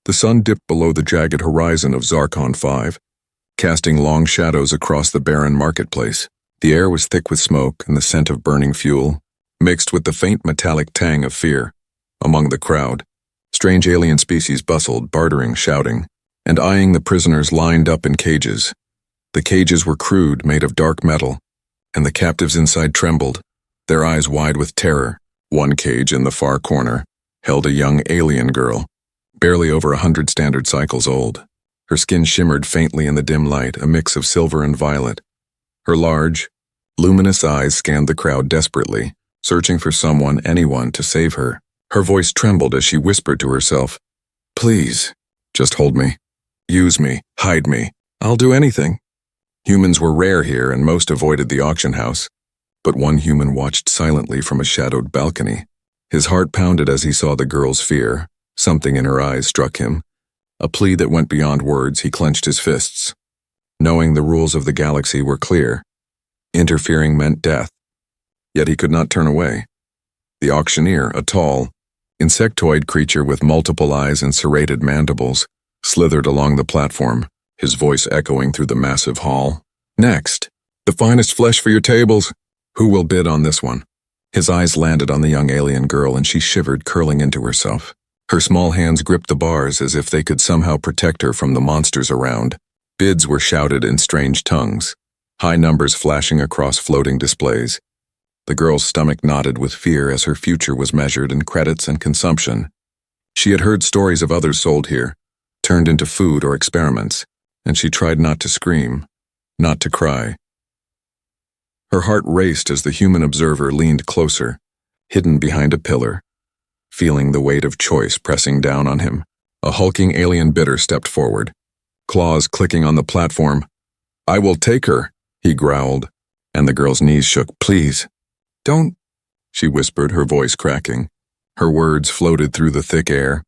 The sun dipped below the jagged horizon of Zarkon 5, casting long shadows across the barren marketplace. The air was thick with smoke and the scent of burning fuel, mixed with the faint metallic tang of fear. Among the crowd, strange alien species bustled, bartering, shouting, and eyeing the prisoners lined up in cages. The cages were crude, made of dark metal, and the captives inside trembled, their eyes wide with terror. One cage in the far corner held a young alien girl, barely over 100 standard cycles old. Her skin shimmered faintly in the dim light, a mix of silver and violet. Her large, luminous eyes scanned the crowd desperately, searching for someone, anyone, to save her. Her voice trembled as she whispered to herself, "Please, just hold me. Use me, hide me. I'll do anything." Humans were rare here and most avoided the auction house, but one human watched silently from a shadowed balcony. His heart pounded as he saw the girl's fear. Something in her eyes struck him. A plea that went beyond words. He clenched his fists. Knowing the rules of the galaxy were clear, interfering meant death. Yet he could not turn away. The auctioneer, a tall, insectoid creature with multiple eyes and serrated mandibles, slithered along the platform, his voice echoing through the massive hall. "Next, the finest flesh for your tables. Who will bid on this one?" His eyes landed on the young alien girl and she shivered, curling into herself. Her small hands gripped the bars as if they could somehow protect her from the monsters around. Bids were shouted in strange tongues, high numbers flashing across floating displays. The girl's stomach knotted with fear as her future was measured in credits and consumption. She had heard stories of others sold here, turned into food or experiments, and she tried not to scream, not to cry. Her heart raced as the human observer leaned closer, hidden behind a pillar, feeling the weight of choice pressing down on him. A hulking alien bidder stepped forward, claws clicking on the platform. "I will take her," he growled, and the girl's knees shook. "Please, don't," she whispered, her voice cracking. Her words floated through the thick air,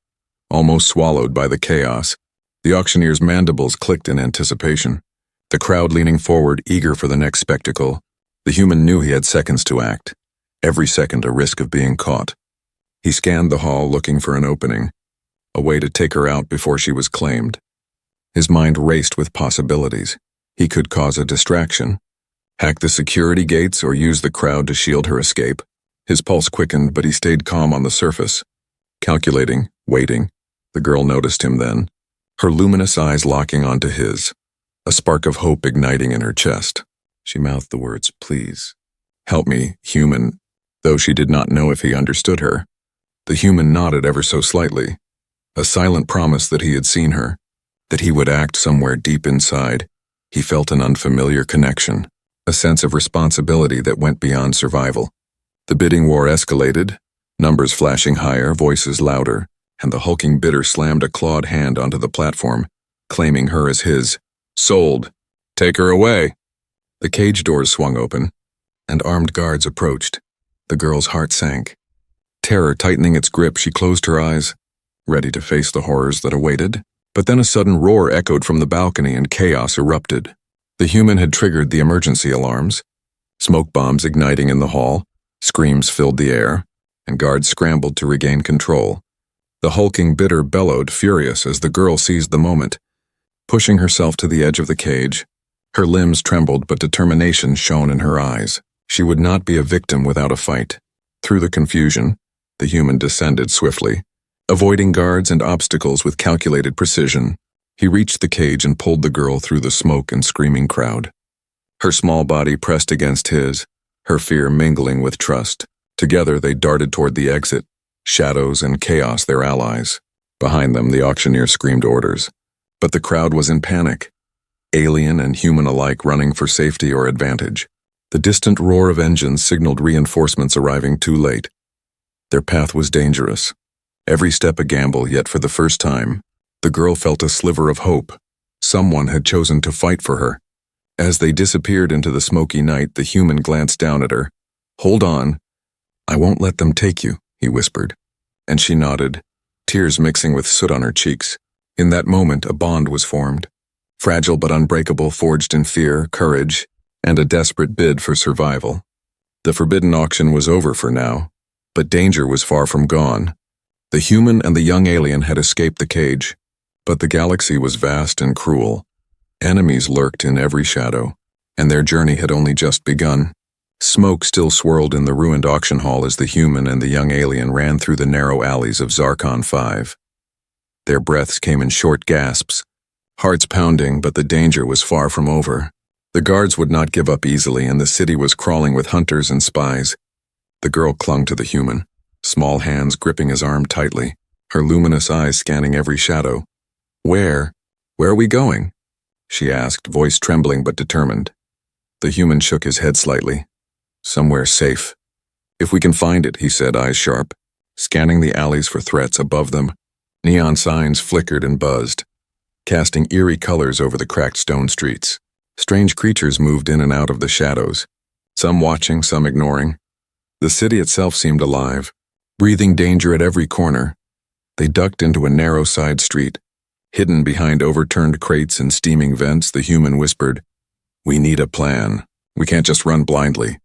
almost swallowed by the chaos. The auctioneer's mandibles clicked in anticipation, the crowd leaning forward, eager for the next spectacle. The human knew he had seconds to act, every second a risk of being caught. He scanned the hall looking for an opening, a way to take her out before she was claimed. His mind raced with possibilities. He could cause a distraction, hack the security gates, or use the crowd to shield her escape. His pulse quickened, but he stayed calm on the surface, calculating, waiting. The girl noticed him then, her luminous eyes locking onto his, a spark of hope igniting in her chest. She mouthed the words, "Please, help me, human," though she did not know if he understood her. The human nodded ever so slightly, a silent promise that he had seen her, that he would act somewhere deep inside. He felt an unfamiliar connection, a sense of responsibility that went beyond survival. The bidding war escalated, numbers flashing higher, voices louder, and the hulking bidder slammed a clawed hand onto the platform, claiming her as his. "Sold. Take her away." The cage doors swung open, and armed guards approached. The girl's heart sank. Terror tightening its grip, she closed her eyes, ready to face the horrors that awaited. But then a sudden roar echoed from the balcony and chaos erupted. The human had triggered the emergency alarms, smoke bombs igniting in the hall, screams filled the air, and guards scrambled to regain control. The hulking bidder bellowed, furious, as the girl seized the moment, pushing herself to the edge of the cage. Her limbs trembled, but determination shone in her eyes. She would not be a victim without a fight. Through the confusion, the human descended swiftly, avoiding guards and obstacles with calculated precision. He reached the cage and pulled the girl through the smoke and screaming crowd. Her small body pressed against his, her fear mingling with trust. Together they darted toward the exit, shadows and chaos their allies. Behind them, the auctioneer screamed orders. But the crowd was in panic, alien and human alike running for safety or advantage. The distant roar of engines signaled reinforcements arriving too late. Their path was dangerous, every step a gamble, yet for the first time, the girl felt a sliver of hope. Someone had chosen to fight for her. As they disappeared into the smoky night, the human glanced down at her. "Hold on. I won't let them take you," he whispered. And she nodded, tears mixing with soot on her cheeks. In that moment, a bond was formed, fragile but unbreakable, forged in fear, courage, and a desperate bid for survival. The forbidden auction was over for now, but danger was far from gone. The human and the young alien had escaped the cage, But the galaxy was vast and cruel. Enemies lurked in every shadow, and their journey had only just begun. Smoke still swirled in the ruined auction hall as the human and the young alien ran through the narrow alleys of Zarkon 5. Their breaths came in short gasps, hearts pounding, but the danger was far from over. The guards would not give up easily, and the city was crawling with hunters and spies. The girl clung to the human, small hands gripping his arm tightly, her luminous eyes scanning every shadow. Where are we going?" she asked, voice trembling but determined. The human shook his head slightly. "Somewhere safe. If we can find it," he said, eyes sharp, scanning the alleys for threats above them. Neon signs flickered and buzzed, casting eerie colors over the cracked stone streets. Strange creatures moved in and out of the shadows, some watching, some ignoring. The city itself seemed alive, breathing danger at every corner. They ducked into a narrow side street. Hidden behind overturned crates and steaming vents, the human whispered, "We need a plan. We can't just run blindly."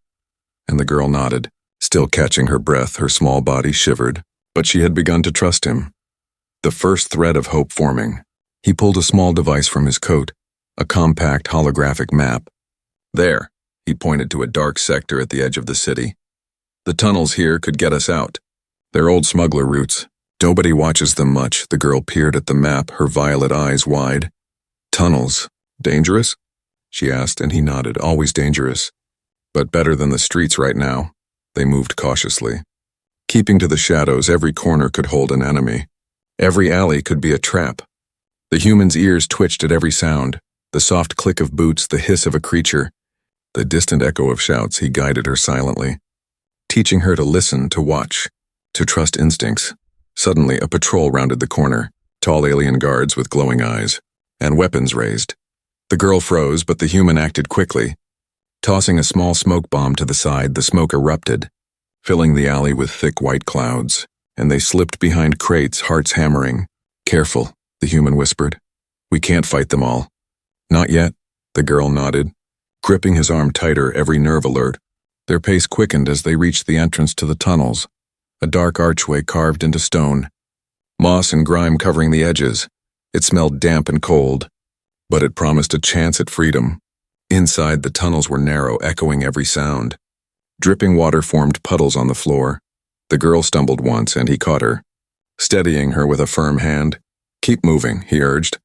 And the girl nodded, still catching her breath. Her small body shivered, but she had begun to trust him. The first thread of hope forming. He pulled a small device from his coat, a compact holographic map. "There," he pointed to a dark sector at the edge of the city. "The tunnels here could get us out. They're old smuggler routes. Nobody watches them much." The girl peered at the map, her violet eyes wide. "Tunnels. Dangerous?" she asked, and he nodded. "Always dangerous. But better than the streets right now." They moved cautiously. Keeping to the shadows, every corner could hold an enemy. Every alley could be a trap. The human's ears twitched at every sound, the soft click of boots, the hiss of a creature, the distant echo of shouts. He guided her silently, teaching her to listen, to watch, to trust instincts. Suddenly, a patrol rounded the corner, tall alien guards with glowing eyes, and weapons raised. The girl froze, but the human acted quickly. Tossing a small smoke bomb to the side, the smoke erupted, filling the alley with thick white clouds, and they slipped behind crates, hearts hammering. "Careful," the human whispered. "We can't fight them all." "Not yet," the girl nodded, gripping his arm tighter, every nerve alert. Their pace quickened as they reached the entrance to the tunnels, a dark archway carved into stone, moss and grime covering the edges. It smelled damp and cold, but it promised a chance at freedom. Inside, the tunnels were narrow, echoing every sound. Dripping water formed puddles on the floor. The girl stumbled once, and he caught her, steadying her with a firm hand. "Keep moving," he urged,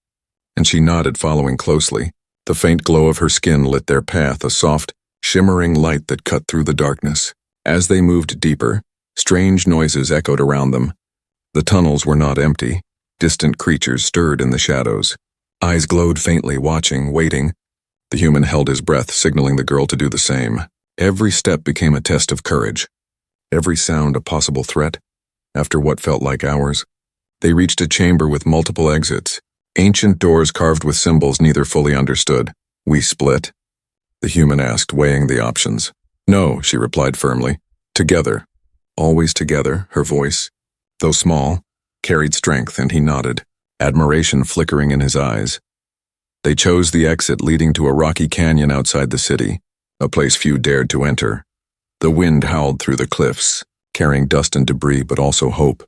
and she nodded, following closely. The faint glow of her skin lit their path, a soft, shimmering light that cut through the darkness. As they moved deeper, strange noises echoed around them. The tunnels were not empty. Distant creatures stirred in the shadows. Eyes glowed faintly, watching, waiting. The human held his breath, signaling the girl to do the same. Every step became a test of courage. Every sound a possible threat. After what felt like hours, they reached a chamber with multiple exits, ancient doors carved with symbols neither fully understood. "We split?" the human asked, weighing the options. "No," she replied firmly. "Together. Always together." Her voice, though small, carried strength, and he nodded, admiration flickering in his eyes. They chose the exit leading to a rocky canyon outside the city, a place few dared to enter. The wind howled through the cliffs, carrying dust and debris, but also hope.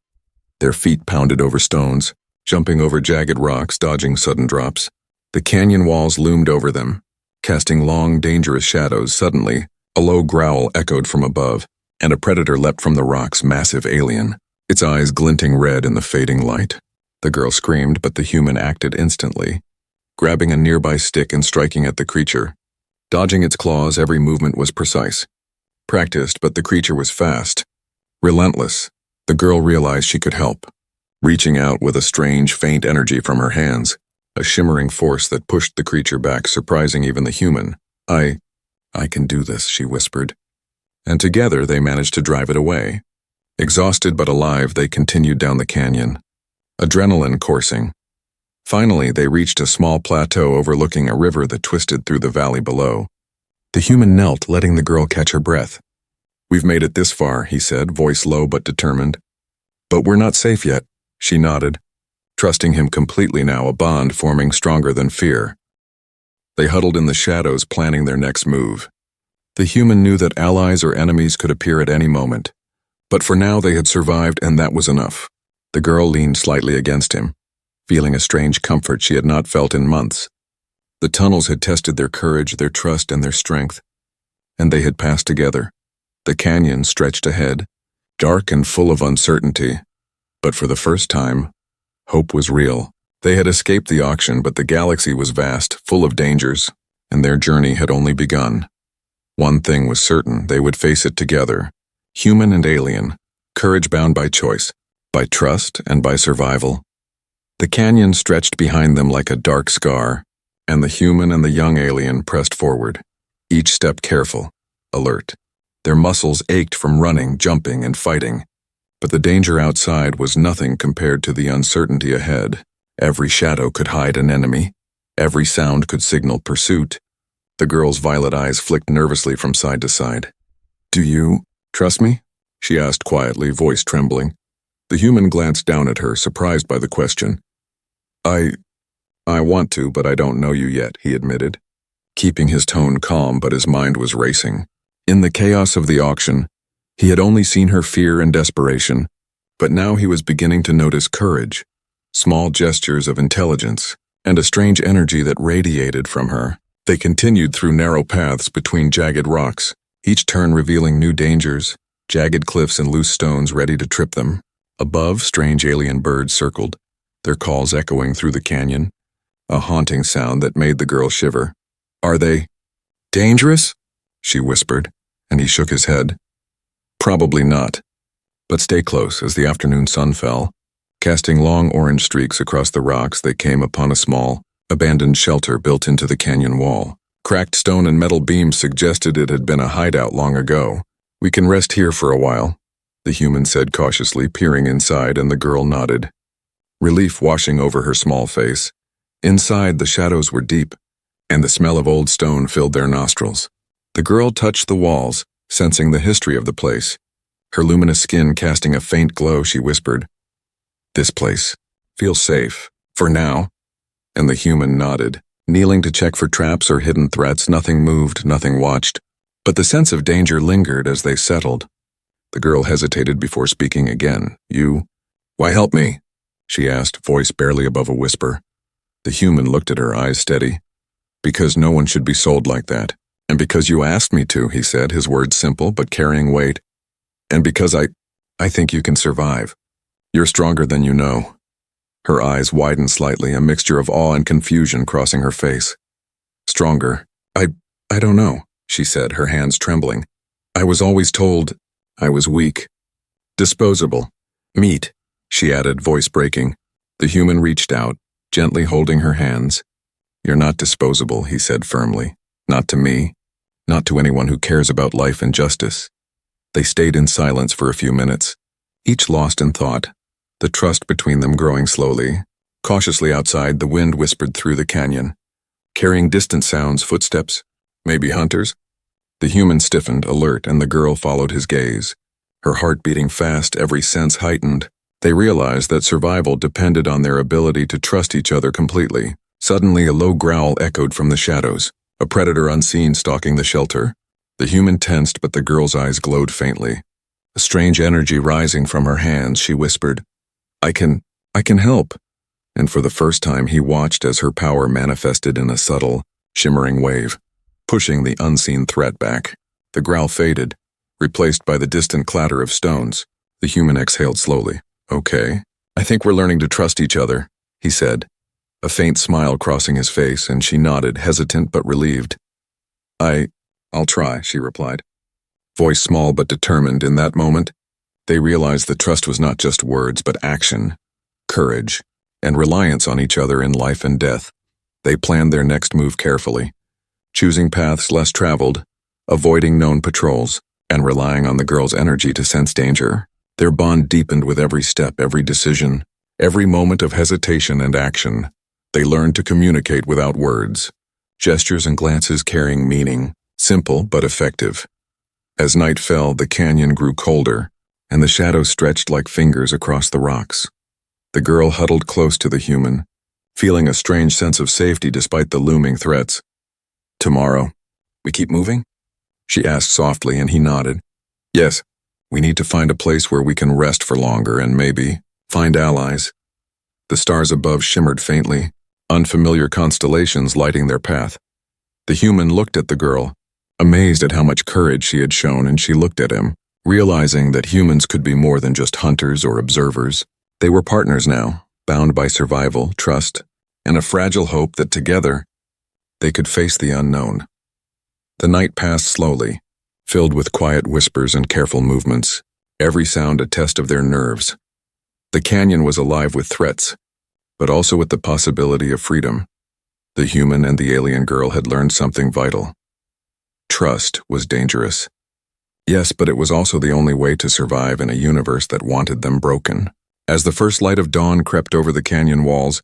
Their feet pounded over stones, jumping over jagged rocks, dodging sudden drops. The canyon walls loomed over them, casting long, dangerous shadows. Suddenly, a low growl echoed from above, and a predator leapt from the rocks, massive alien, its eyes glinting red in the fading light. The girl screamed, but the human acted instantly, grabbing a nearby stick and striking at the creature. Dodging its claws, every movement was precise. Practiced, but the creature was fast, relentless. The girl realized she could help, reaching out with a strange, faint energy from her hands, a shimmering force that pushed the creature back, surprising even the human. I can do this," she whispered. And together they managed to drive it away. Exhausted but alive, they continued down the canyon, adrenaline coursing. Finally, they reached a small plateau overlooking a river that twisted through the valley below. The human knelt, letting the girl catch her breath. "We've made it this far," he said, voice low but determined. "But we're not safe yet," she nodded, trusting him completely now, a bond forming stronger than fear. They huddled in the shadows, planning their next move. The human knew that allies or enemies could appear at any moment, but for now they had survived, and that was enough. The girl leaned slightly against him, feeling a strange comfort she had not felt in months. The tunnels had tested their courage, their trust, and their strength, and they had passed together. The canyon stretched ahead, dark and full of uncertainty, but for the first time, hope was real. They had escaped the auction, but the galaxy was vast, full of dangers, and their journey had only begun. One thing was certain: they would face it together, human and alien, courage bound by choice, by trust, and by survival. The canyon stretched behind them like a dark scar, and the human and the young alien pressed forward, each step careful, alert. Their muscles ached from running, jumping, and fighting, but the danger outside was nothing compared to the uncertainty ahead. Every shadow could hide an enemy. Every sound could signal pursuit. The girl's violet eyes flicked nervously from side to side. "Do you trust me?" she asked quietly, voice trembling. The human glanced down at her, surprised by the question. I want to, but I don't know you yet," he admitted, keeping his tone calm, but his mind was racing. In the chaos of the auction, he had only seen her fear and desperation, but now he was beginning to notice courage, small gestures of intelligence, and a strange energy that radiated from her. They continued through narrow paths between jagged rocks, each turn revealing new dangers, jagged cliffs and loose stones ready to trip them. Above, strange alien birds circled, their calls echoing through the canyon, a haunting sound that made the girl shiver. "Are they dangerous?" she whispered, and he shook his head. "Probably not. But stay close." As the afternoon sun fell, casting long orange streaks across the rocks, they came upon a small, abandoned shelter built into the canyon wall. Cracked stone and metal beams suggested it had been a hideout long ago. "We can rest here for a while," the human said cautiously, peering inside, and the girl nodded, relief washing over her small face. Inside, the shadows were deep, and the smell of old stone filled their nostrils. The girl touched the walls, sensing the history of the place. Her luminous skin casting a faint glow, she whispered, "This place feels safe, for now." And the human nodded, kneeling to check for traps or hidden threats. Nothing moved, nothing watched, but the sense of danger lingered as they settled. The girl hesitated before speaking again. Why help me?" she asked, voice barely above a whisper. The human looked at her, eyes steady. "Because no one should be sold like that. And because you asked me to," he said, his words simple but carrying weight. "And because I think you can survive. You're stronger than you know." Her eyes widened slightly, a mixture of awe and confusion crossing her face. "Stronger? I don't know," she said, her hands trembling. "I was always told I was weak. Disposable. Meat," she added, voice breaking. The human reached out, gently holding her hands. "You're not disposable," he said firmly. "Not to me. Not to anyone who cares about life and justice." They stayed in silence for a few minutes, each lost in thought, the trust between them growing slowly. Cautiously outside, the wind whispered through the canyon, carrying distant sounds, footsteps, maybe hunters. The human stiffened, alert, and the girl followed his gaze, her heart beating fast, every sense heightened. They realized that survival depended on their ability to trust each other completely. Suddenly, a low growl echoed from the shadows, a predator unseen stalking the shelter. The human tensed, but the girl's eyes glowed faintly. A strange energy rising from her hands, she whispered, I can help." And for the first time, he watched as her power manifested in a subtle, shimmering wave, pushing the unseen threat back. The growl faded, replaced by the distant clatter of stones. The human exhaled slowly. "Okay, I think we're learning to trust each other," he said, a faint smile crossing his face, and she nodded, hesitant but relieved. I'll try," she replied, voice small but determined. In that moment, they realized that trust was not just words but action, courage, and reliance on each other in life and death. They planned their next move carefully, choosing paths less traveled, avoiding known patrols, and relying on the girl's energy to sense danger. Their bond deepened with every step, every decision, every moment of hesitation and action. They learned to communicate without words, gestures and glances carrying meaning, simple but effective. As night fell, the canyon grew colder, and the shadows stretched like fingers across the rocks. The girl huddled close to the human, feeling a strange sense of safety despite the looming threats. "Tomorrow, we keep moving?" she asked softly, and he nodded. "Yes, we need to find a place where we can rest for longer and maybe find allies." The stars above shimmered faintly, unfamiliar constellations lighting their path. The human looked at the girl, amazed at how much courage she had shown, and she looked at him, realizing that humans could be more than just hunters or observers. They were partners now, bound by survival, trust, and a fragile hope that together they could face the unknown. The night passed slowly, filled with quiet whispers and careful movements, every sound a test of their nerves. The canyon was alive with threats, but also with the possibility of freedom. The human and the alien girl had learned something vital. Trust was dangerous. Yes, but it was also the only way to survive in a universe that wanted them broken. As the first light of dawn crept over the canyon walls,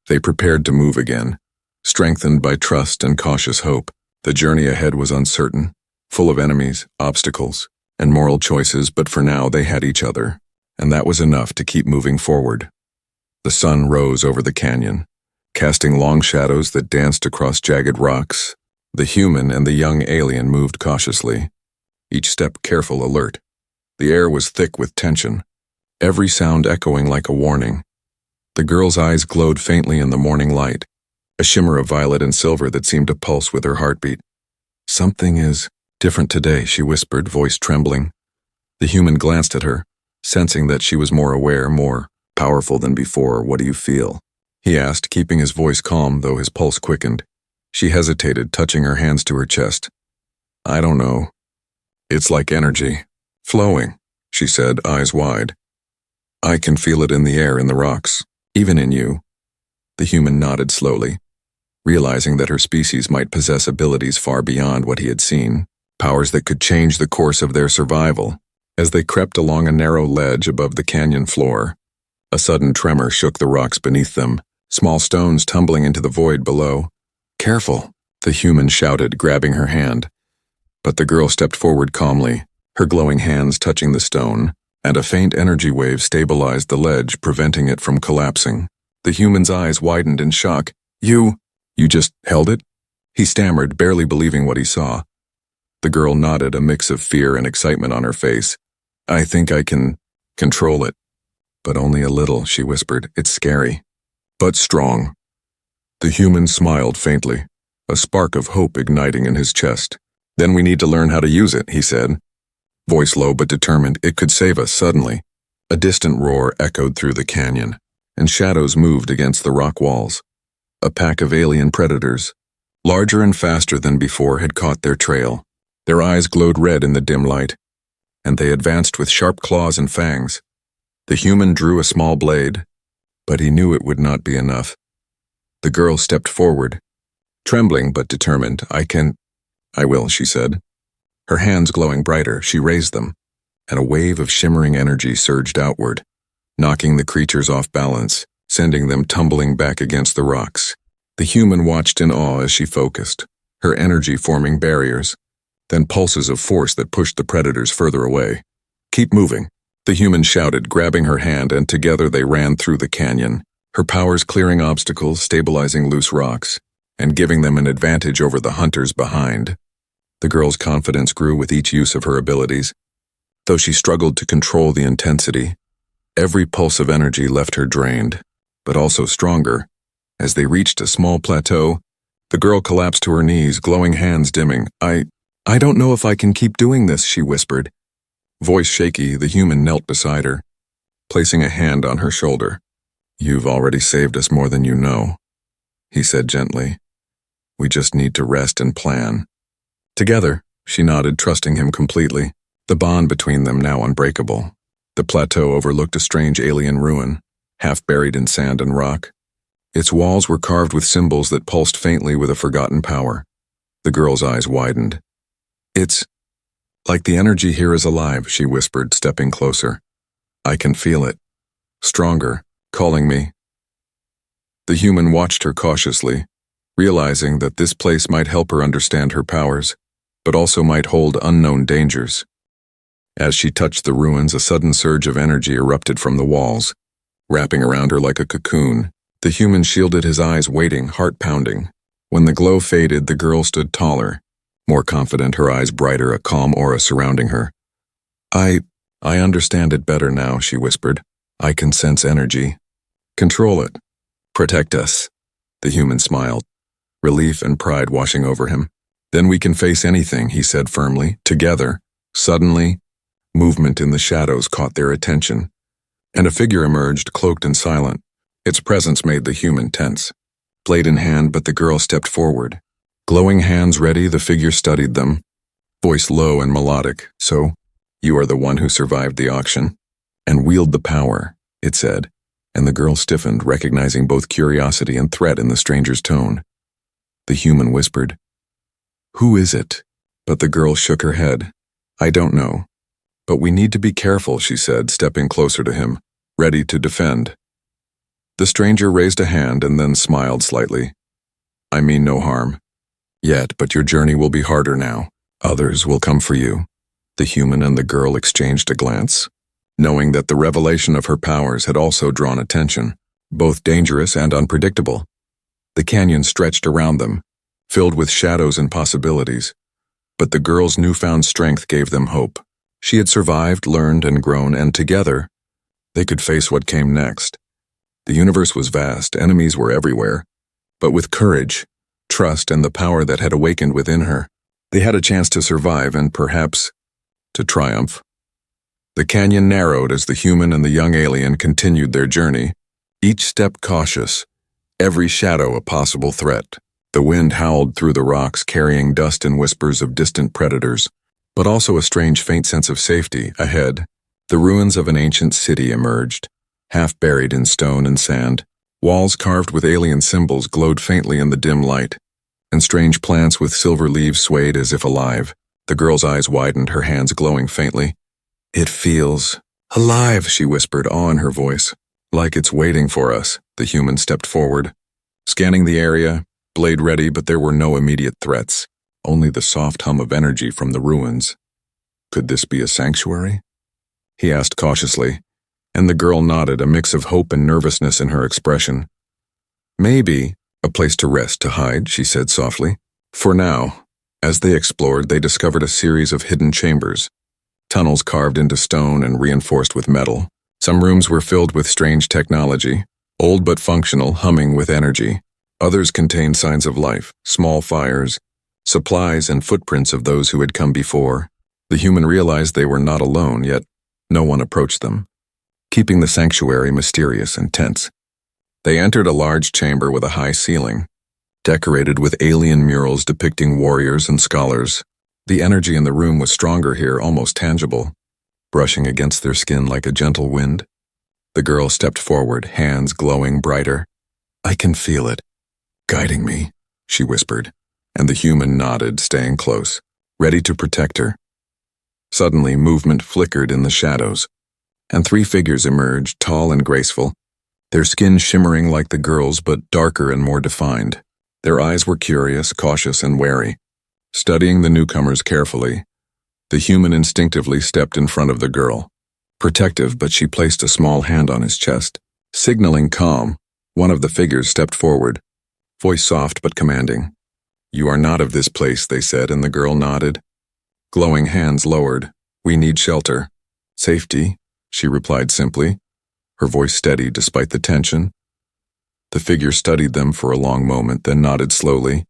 they prepared to move again. Strengthened by trust and cautious hope, the journey ahead was uncertain, full of enemies, obstacles, and moral choices, but for now they had each other, and that was enough to keep moving forward. The sun rose over the canyon, casting long shadows that danced across jagged rocks. The human and the young alien moved cautiously, each step careful, alert. The air was thick with tension, every sound echoing like a warning. The girl's eyes glowed faintly in the morning light, a shimmer of violet and silver that seemed to pulse with her heartbeat. "Something is different today," she whispered, voice trembling. The human glanced at her, sensing that she was more aware, more powerful than before. "What do you feel?" he asked, keeping his voice calm, though his pulse quickened. She hesitated, touching her hands to her chest. "I don't know. It's like energy. Flowing," she said, eyes wide. "I can feel it in the air, in the rocks, even in you." The human nodded slowly, realizing that her species might possess abilities far beyond what he had seen, powers that could change the course of their survival. As they crept along a narrow ledge above the canyon floor, a sudden tremor shook the rocks beneath them, small stones tumbling into the void below. "Careful," the human shouted, grabbing her hand. But the girl stepped forward calmly, her glowing hands touching the stone, and a faint energy wave stabilized the ledge, preventing it from collapsing. The human's eyes widened in shock. You just held it?" he stammered, barely believing what he saw. The girl nodded, a mix of fear and excitement on her face. "I think I can control it. But only a little," she whispered. "It's scary, but strong." The human smiled faintly, a spark of hope igniting in his chest. "Then we need to learn how to use it," he said, voice low but determined. "It could save us." Suddenly, a distant roar echoed through the canyon, and shadows moved against the rock walls. A pack of alien predators, larger and faster than before, had caught their trail. Their eyes glowed red in the dim light, and they advanced with sharp claws and fangs. The human drew a small blade, but he knew it would not be enough. The girl stepped forward, trembling but determined. I will," she said. Her hands glowing brighter, she raised them, and a wave of shimmering energy surged outward, knocking the creatures off balance, sending them tumbling back against the rocks. The human watched in awe as she focused, her energy forming barriers, then pulses of force that pushed the predators further away. "Keep moving," the human shouted, grabbing her hand, and together they ran through the canyon, her powers clearing obstacles, stabilizing loose rocks, and giving them an advantage over the hunters behind. The girl's confidence grew with each use of her abilities, though she struggled to control the intensity. Every pulse of energy left her drained, but also stronger. As they reached a small plateau, the girl collapsed to her knees, glowing hands dimming. I don't know if I can keep doing this," she whispered. Voice shaky, the human knelt beside her, placing a hand on her shoulder. "You've already saved us more than you know," he said gently. "We just need to rest and plan." Together, she nodded, trusting him completely, the bond between them now unbreakable. The plateau overlooked a strange alien ruin, half buried in sand and rock. Its walls were carved with symbols that pulsed faintly with a forgotten power. The girl's eyes widened. "It's like the energy here is alive," she whispered, stepping closer. "I can feel it. Stronger, calling me." The human watched her cautiously, realizing that this place might help her understand her powers, but also might hold unknown dangers. As she touched the ruins, a sudden surge of energy erupted from the walls, wrapping around her like a cocoon. The human shielded his eyes, waiting, heart pounding. When the glow faded, the girl stood taller, more confident, her eyes brighter, a calm aura surrounding her. I understand it better now," she whispered. "I can sense energy. Control it. Protect us. The human smiled, relief and pride washing over him. Then we can face anything, he said firmly, together. Suddenly, movement in the shadows caught their attention, and a figure emerged, cloaked and silent. Its presence made the human tense. Blade in hand, but the girl stepped forward. Glowing hands ready, the figure studied them, voice low and melodic. So, you are the one who survived the auction and wield the power, it said, and the girl stiffened, recognizing both curiosity and threat in the stranger's tone. The human whispered, "Who is it?" But the girl shook her head. "I don't know. But we need to be careful," she said, stepping closer to him, ready to defend. The stranger raised a hand and then smiled slightly. "I mean no harm. Yet, but your journey will be harder now. Others will come for you." The human and the girl exchanged a glance, knowing that the revelation of her powers had also drawn attention, both dangerous and unpredictable. The canyon stretched around them, filled with shadows and possibilities, but the girl's newfound strength gave them hope. She had survived, learned, and grown, and together, they could face what came next. The universe was vast, enemies were everywhere, but with courage, trust, and the power that had awakened within her, they had a chance to survive and perhaps to triumph. The canyon narrowed as the human and the young alien continued their journey, each step cautious, every shadow a possible threat. The wind howled through the rocks, carrying dust and whispers of distant predators, but also a strange faint sense of safety. Ahead, the ruins of an ancient city emerged, half buried in stone and sand. Walls carved with alien symbols glowed faintly in the dim light, and strange plants with silver leaves swayed as if alive. The girl's eyes widened, her hands glowing faintly. "It feels alive," she whispered, awe in her voice. "Like it's waiting for us." The human stepped forward, scanning the area, blade ready, but there were no immediate threats, only the soft hum of energy from the ruins. "Could this be a sanctuary?" he asked cautiously, and the girl nodded, a mix of hope and nervousness in her expression. "Maybe a place to rest, to hide," she said softly. For now, as they explored, they discovered a series of hidden chambers, tunnels carved into stone and reinforced with metal. Some rooms were filled with strange technology, old but functional, humming with energy. Others contained signs of life, small fires, supplies, and footprints of those who had come before. The human realized they were not alone, yet no one approached them, keeping the sanctuary mysterious and tense. They entered a large chamber with a high ceiling, decorated with alien murals depicting warriors and scholars. The energy in the room was stronger here, almost tangible, brushing against their skin like a gentle wind. The girl stepped forward, hands glowing brighter. "I can feel it, guiding me," she whispered, and the human nodded, staying close, ready to protect her. Suddenly, movement flickered in the shadows, and three figures emerged, tall and graceful, their skin shimmering like the girl's but darker and more defined. Their eyes were curious, cautious, and wary. Studying the newcomers carefully, the human instinctively stepped in front of the girl. Protective, but she placed a small hand on his chest. Signaling calm, one of the figures stepped forward, voice soft but commanding. "You are not of this place," they said, and the girl nodded. Glowing hands lowered. "We need shelter." "Safety," she replied simply, her voice steady despite the tension. The figure studied them for a long moment, then nodded slowly.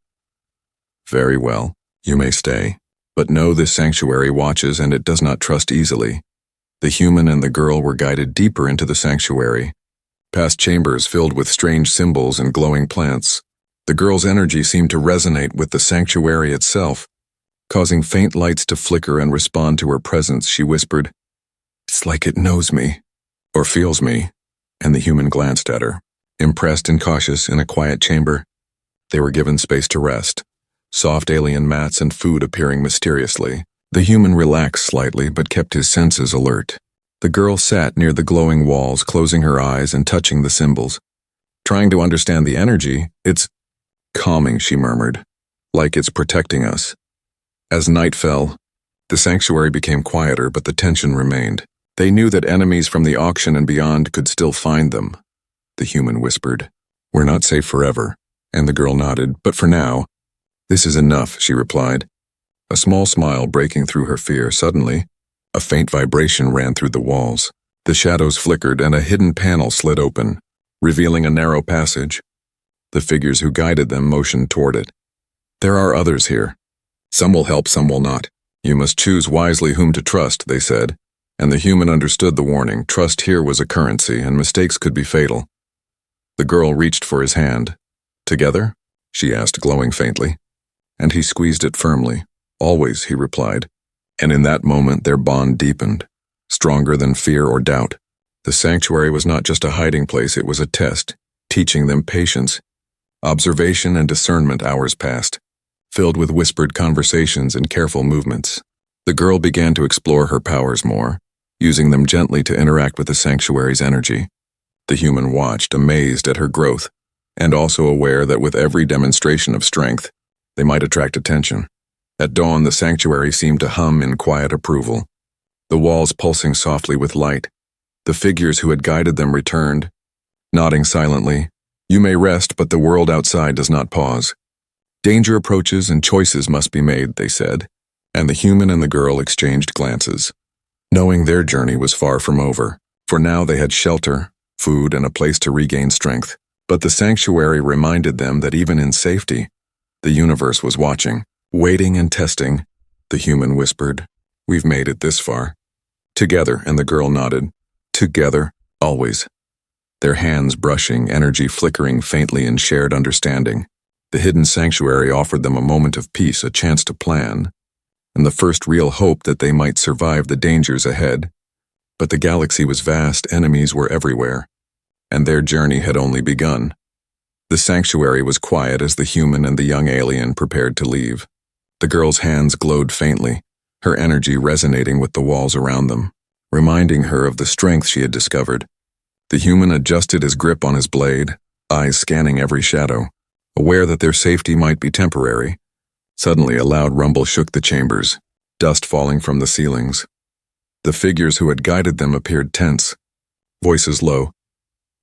"Very well, you may stay. But know this sanctuary watches and it does not trust easily." The human and the girl were guided deeper into the sanctuary, past chambers filled with strange symbols and glowing plants. The girl's energy seemed to resonate with the sanctuary itself, causing faint lights to flicker and respond to her presence. She whispered, "It's like it knows me, or feels me," and the human glanced at her, impressed and cautious. In a quiet chamber, they were given space to rest, soft alien mats and food appearing mysteriously. The human relaxed slightly but kept his senses alert. The girl sat near the glowing walls, closing her eyes and touching the symbols, trying to understand the energy. "It's calming," she murmured, "like it's protecting us." As night fell, the sanctuary became quieter, but the tension remained. They knew that enemies from the auction and beyond could still find them. The human whispered, "We're not safe forever," and the girl nodded. "But for now, this is enough," she replied, a small smile breaking through her fear. Suddenly, a faint vibration ran through the walls. The shadows flickered and a hidden panel slid open. revealing a narrow passage. The figures who guided them motioned toward it. There are others here. Some will help, some will not. You must choose wisely whom to trust, they said, and the human understood the warning. Trust here was a currency, and mistakes could be fatal. The girl reached for his hand. Together? She asked, glowing faintly. And he squeezed it firmly. Always, he replied. And in that moment their bond deepened, stronger than fear or doubt. The sanctuary was not just a hiding place, it was a test, teaching them patience. Observation and discernment. Hours passed, filled with whispered conversations and careful movements. The girl began to explore her powers more, using them gently to interact with the sanctuary's energy. The human watched, amazed at her growth, and also aware that with every demonstration of strength, they might attract attention. At dawn, the sanctuary seemed to hum in quiet approval, the walls pulsing softly with light. The figures who had guided them returned, nodding silently. You may rest, but the world outside does not pause. Danger approaches and choices must be made, they said, and the human and the girl exchanged glances, knowing their journey was far from over. For now they had shelter, food, and a place to regain strength. But the sanctuary reminded them that even in safety, the universe was watching, waiting and testing. The human whispered, "We've made it this far." Together, and the girl nodded. Together, always. Their hands brushing, energy flickering faintly in shared understanding. The hidden sanctuary offered them a moment of peace, a chance to plan, and the first real hope that they might survive the dangers ahead. But the galaxy was vast, enemies were everywhere, and their journey had only begun. The sanctuary was quiet as the human and the young alien prepared to leave. The girl's hands glowed faintly, her energy resonating with the walls around them, reminding her of the strength she had discovered. The human adjusted his grip on his blade, eyes scanning every shadow, aware that their safety might be temporary. Suddenly, a loud rumble shook the chambers, dust falling from the ceilings. The figures who had guided them appeared tense, voices low.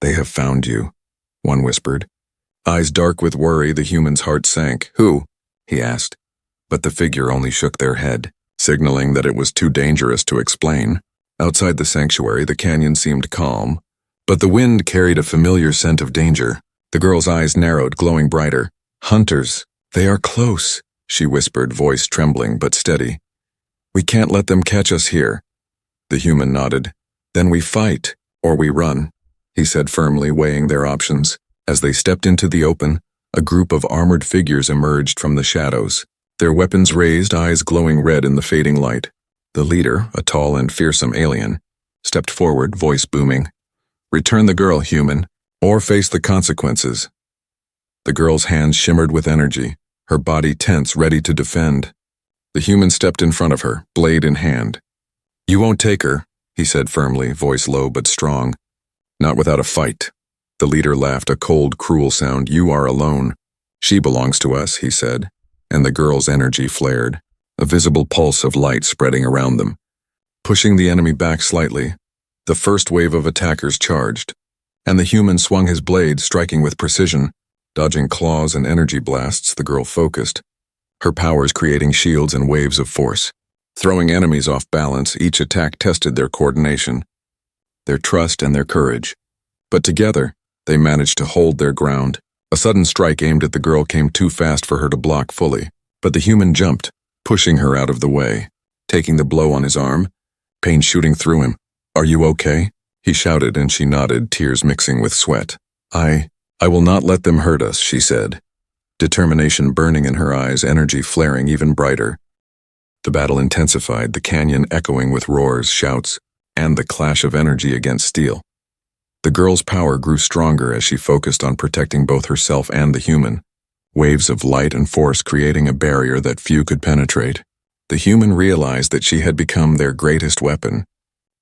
"They have found you," one whispered. Eyes dark with worry, the human's heart sank. "Who?" he asked. But the figure only shook their head, signaling that it was too dangerous to explain. Outside the sanctuary, the canyon seemed calm, but the wind carried a familiar scent of danger. The girl's eyes narrowed, glowing brighter. "Hunters, they are close," she whispered, voice trembling but steady. "We can't let them catch us here." The human nodded. "Then we fight, or we run," he said firmly, weighing their options. As they stepped into the open, a group of armored figures emerged from the shadows, their weapons raised, eyes glowing red in the fading light. The leader, a tall and fearsome alien, stepped forward, voice booming. "Return the girl, human, or face the consequences." The girl's hands shimmered with energy, her body tense, ready to defend. The human stepped in front of her, blade in hand. "You won't take her," he said firmly, voice low but strong. "Not without a fight." The leader laughed, a cold, cruel sound. "You are alone. She belongs to us," he said, and the girl's energy flared, a visible pulse of light spreading around them. Pushing the enemy back slightly, the first wave of attackers charged, and the human swung his blade, striking with precision. Dodging claws and energy blasts, the girl focused, her powers creating shields and waves of force. Throwing enemies off balance, each attack tested their coordination, their trust, and their courage. But together, they managed to hold their ground. A sudden strike aimed at the girl came too fast for her to block fully, but the human jumped, pushing her out of the way, taking the blow on his arm, pain shooting through him. "Are you okay?" he shouted, and she nodded, tears mixing with sweat. I will not let them hurt us," she said, determination burning in her eyes, energy flaring even brighter. The battle intensified, the canyon echoing with roars, shouts, and the clash of energy against steel. The girl's power grew stronger as she focused on protecting both herself and the human, waves of light and force creating a barrier that few could penetrate. The human realized that she had become their greatest weapon,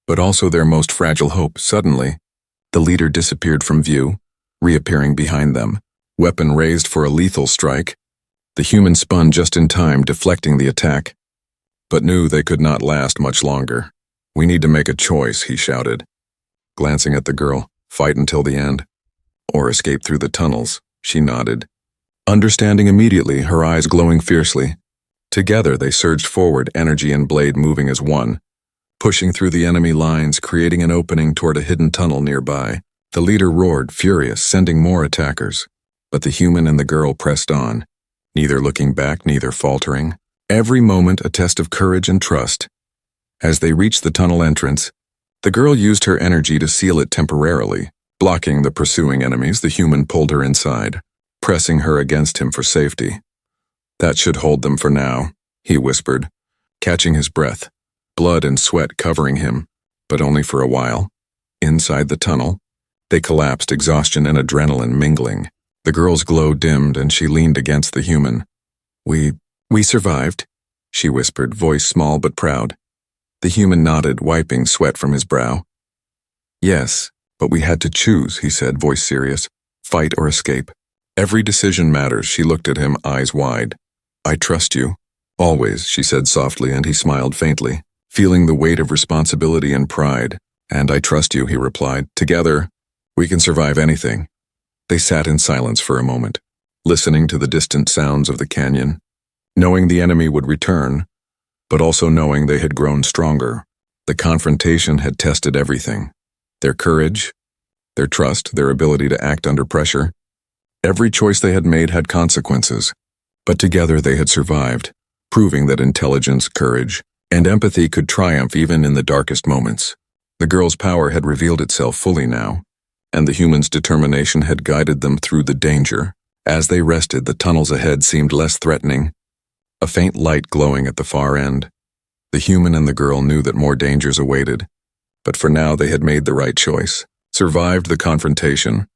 but also their most fragile hope. Suddenly, the leader disappeared from view, reappearing behind them, weapon raised for a lethal strike. The human spun just in time, deflecting the attack, but knew they could not last much longer. "We need to make a choice," he shouted, glancing at the girl. "Fight until the end, or escape through the tunnels." She nodded, understanding immediately, her eyes glowing fiercely. Together they surged forward, energy and blade moving as one, pushing through the enemy lines, creating an opening toward a hidden tunnel nearby. The leader roared, furious, sending more attackers. But the human and the girl pressed on, neither looking back, neither faltering. Every moment a test of courage and trust. As they reached the tunnel entrance, the girl used her energy to seal it temporarily. Blocking the pursuing enemies, the human pulled her inside, pressing her against him for safety. "That should hold them for now," he whispered, catching his breath, blood and sweat covering him, but only for a while. Inside the tunnel, they collapsed, exhaustion and adrenaline mingling. The girl's glow dimmed and she leaned against the human. We survived," she whispered, voice small but proud. The human nodded, wiping sweat from his brow. "Yes, but we had to choose," he said, voice serious. "Fight or escape. Every decision matters." She looked at him, eyes wide. "I trust you." "Always," she said softly, and he smiled faintly, feeling the weight of responsibility and pride. "And I trust you," he replied. "Together, we can survive anything." They sat in silence for a moment, listening to the distant sounds of the canyon, knowing the enemy would return, but also knowing they had grown stronger. The confrontation had tested everything. Their courage, their trust, their ability to act under pressure. Every choice they had made had consequences, but together they had survived, proving that intelligence, courage, and empathy could triumph even in the darkest moments. The girl's power had revealed itself fully now, and the human's determination had guided them through the danger. As they rested, the tunnels ahead seemed less threatening, a faint light glowing at the far end. The human and the girl knew that more dangers awaited, but for now they had made the right choice, survived the confrontation,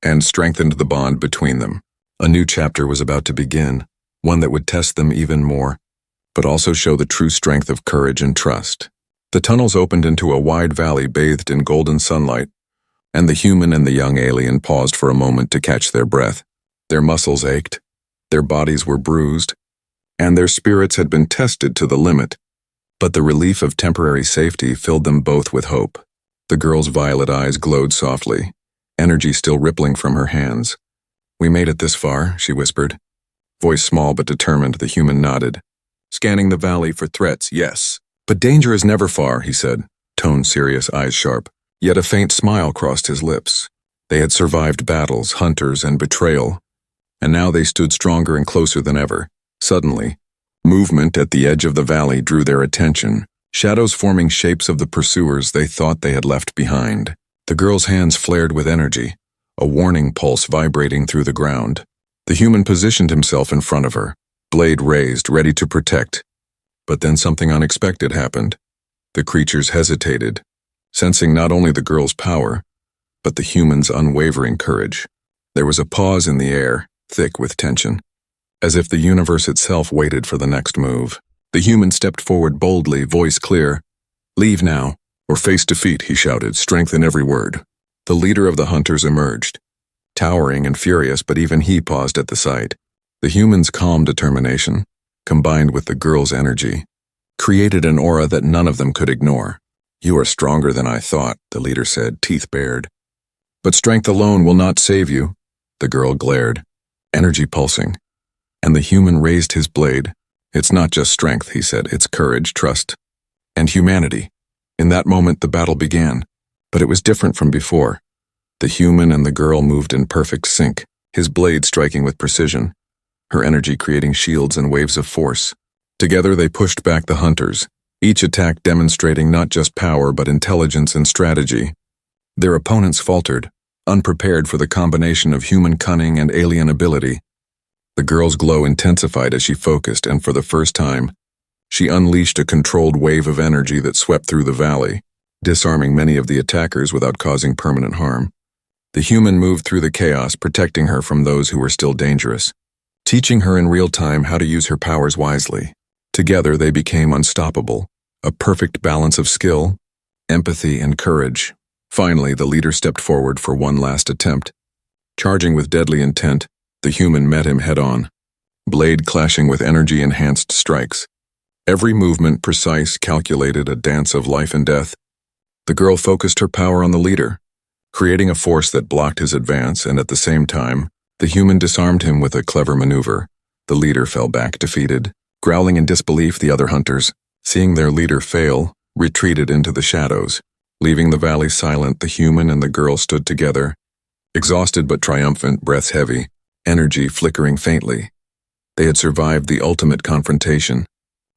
and strengthened the bond between them. A new chapter was about to begin, one that would test them even more, but also show the true strength of courage and trust. The tunnels opened into a wide valley bathed in golden sunlight, and the human and the young alien paused for a moment to catch their breath. Their muscles ached, their bodies were bruised, and their spirits had been tested to the limit. But the relief of temporary safety filled them both with hope. The girl's violet eyes glowed softly, energy still rippling from her hands. "We made it this far," she whispered. Voice small but determined, the human nodded. "Scanning the valley for threats, yes. But danger is never far," he said, tone serious, eyes sharp. Yet a faint smile crossed his lips. They had survived battles, hunters, and betrayal, and now they stood stronger and closer than ever. Suddenly, movement at the edge of the valley drew their attention, shadows forming shapes of the pursuers they thought they had left behind. The girl's hands flared with energy, a warning pulse vibrating through the ground. The human positioned himself in front of her, blade raised, ready to protect. But then something unexpected happened. The creatures hesitated, sensing not only the girl's power, but the human's unwavering courage. There was a pause in the air, thick with tension, as if the universe itself waited for the next move. The human stepped forward boldly, voice clear. "Leave now, or face defeat," he shouted, strength in every word. The leader of the hunters emerged, towering and furious, but even he paused at the sight. The human's calm determination, combined with the girl's energy, created an aura that none of them could ignore. "You are stronger than I thought," the leader said, teeth bared. "But strength alone will not save you," the girl glared, energy pulsing. And the human raised his blade. "It's not just strength," he said, "it's courage, trust, and humanity." In that moment the battle began, but it was different from before. The human and the girl moved in perfect sync, his blade striking with precision, her energy creating shields and waves of force. Together they pushed back the hunters, each attack demonstrating not just power but intelligence and strategy. Their opponents faltered, unprepared for the combination of human cunning and alien ability. The girl's glow intensified as she focused, and for the first time, she unleashed a controlled wave of energy that swept through the valley, disarming many of the attackers without causing permanent harm. The human moved through the chaos, protecting her from those who were still dangerous, teaching her in real time how to use her powers wisely. Together they became unstoppable, a perfect balance of skill, empathy, and courage. Finally, the leader stepped forward for one last attempt. Charging with deadly intent, the human met him head-on, blade clashing with energy-enhanced strikes. Every movement precise, calculated, a dance of life and death. The girl focused her power on the leader, creating a force that blocked his advance, and at the same time, the human disarmed him with a clever maneuver. The leader fell back defeated. Growling in disbelief, the other hunters, seeing their leader fail, retreated into the shadows. Leaving the valley silent, the human and the girl stood together, exhausted but triumphant, breaths heavy, energy flickering faintly. They had survived the ultimate confrontation,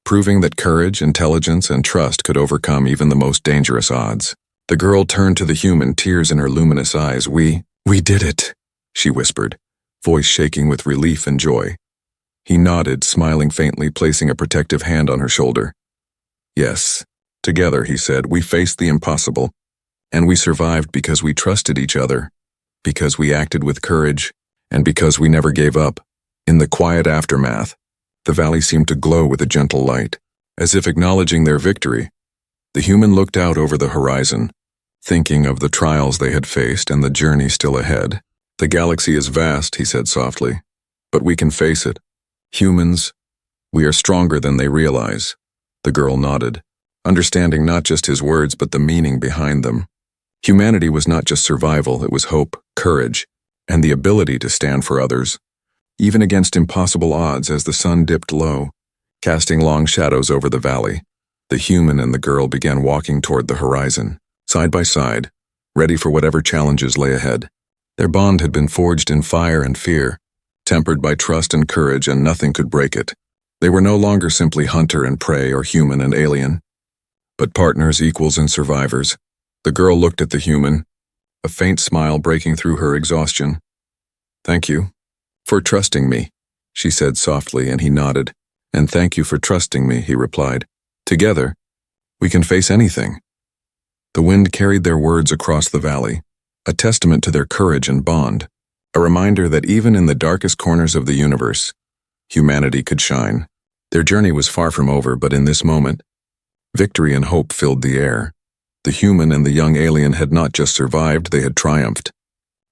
proving that courage, intelligence, and trust could overcome even the most dangerous odds. The girl turned to the human, tears in her luminous eyes. We did it," she whispered, voice shaking with relief and joy. He nodded, smiling faintly, placing a protective hand on her shoulder. "Yes, together," he said, "we faced the impossible, and we survived because we trusted each other, because we acted with courage, and because we never gave up." In the quiet aftermath, the valley seemed to glow with a gentle light, as if acknowledging their victory. The human looked out over the horizon, thinking of the trials they had faced and the journey still ahead. "The galaxy is vast," he said softly, "but we can face it. Humans, we are stronger than they realize." The girl nodded, understanding not just his words but the meaning behind them. Humanity was not just survival, it was hope, courage, and the ability to stand for others, even against impossible odds. As the sun dipped low, casting long shadows over the valley, the human and the girl began walking toward the horizon, side by side, ready for whatever challenges lay ahead. Their bond had been forged in fire and fear, tempered by trust and courage, and nothing could break it. They were no longer simply hunter and prey or human and alien, but partners, equals, and survivors. The girl looked at the human, a faint smile breaking through her exhaustion. "Thank you for trusting me," she said softly, and he nodded. "And thank you for trusting me," he replied. "Together, we can face anything." The wind carried their words across the valley, a testament to their courage and bond, a reminder that even in the darkest corners of the universe, humanity could shine. Their journey was far from over, but in this moment, victory and hope filled the air. The human and the young alien had not just survived, they had triumphed,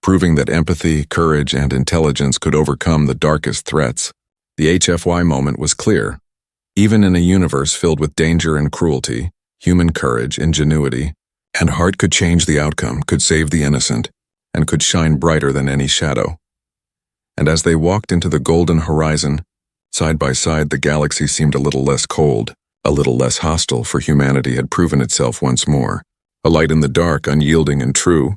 proving that empathy, courage, and intelligence could overcome the darkest threats. The HFY moment was clear. Even in a universe filled with danger and cruelty, human courage, ingenuity, and heart could change the outcome, could save the innocent, and could shine brighter than any shadow. And as they walked into the golden horizon, side by side, the galaxy seemed a little less cold, a little less hostile, for humanity had proven itself once more. A light in the dark, unyielding and true,